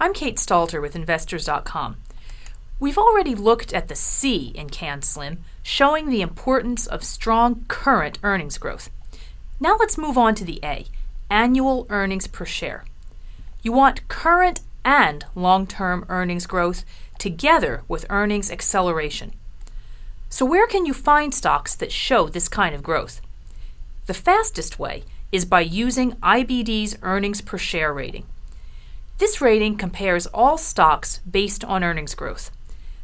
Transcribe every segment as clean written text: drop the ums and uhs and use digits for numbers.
I'm Kate Stalter with Investors.com. We've already looked at the C in CanSlim, showing the importance of strong current earnings growth. Now let's move on to the A, annual earnings per share. You want current and long-term earnings growth together with earnings acceleration. So where can you find stocks that show this kind of growth? The fastest way is by using IBD's earnings per share rating. This rating compares all stocks based on earnings growth.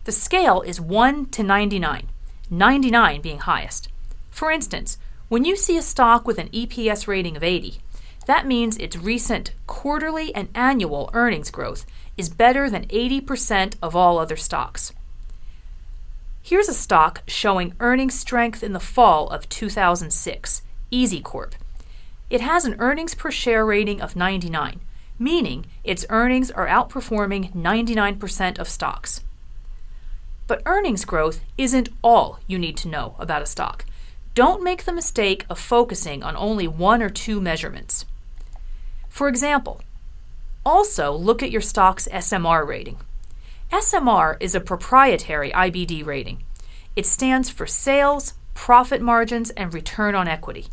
The scale is 1 to 99, 99 being highest. For instance, when you see a stock with an EPS rating of 80, that means its recent quarterly and annual earnings growth is better than 80% of all other stocks. Here's a stock showing earnings strength in the fall of 2006, EasyCorp. It has an earnings per share rating of 99, meaning its earnings are outperforming 99% of stocks. But earnings growth isn't all you need to know about a stock. Don't make the mistake of focusing on only one or two measurements. For example, also look at your stock's SMR rating. SMR is a proprietary IBD rating. It stands for sales, profit margins, and return on equity.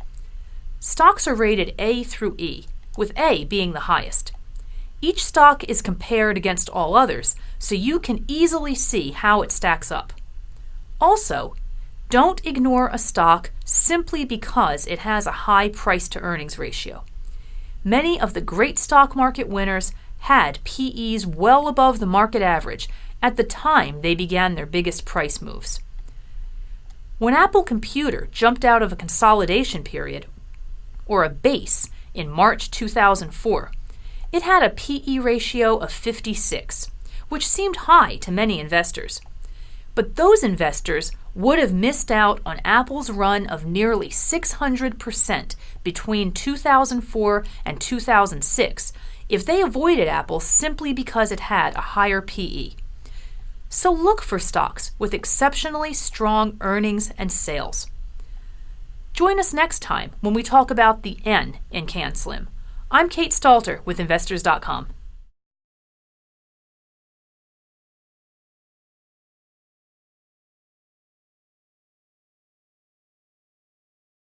Stocks are rated A through E, with A being the highest. Each stock is compared against all others, so you can easily see how it stacks up. Also, don't ignore a stock simply because it has a high price-to-earnings ratio. Many of the great stock market winners had PEs well above the market average at the time they began their biggest price moves. When Apple Computer jumped out of a consolidation period, or a base, in March 2004, it had a PE ratio of 56, which seemed high to many investors. But those investors would have missed out on Apple's run of nearly 600% between 2004 and 2006 if they avoided Apple simply because it had a higher PE. So look for stocks with exceptionally strong earnings and sales. Join us next time when we talk about the N in CanSlim. I'm Kate Stalter with Investors.com.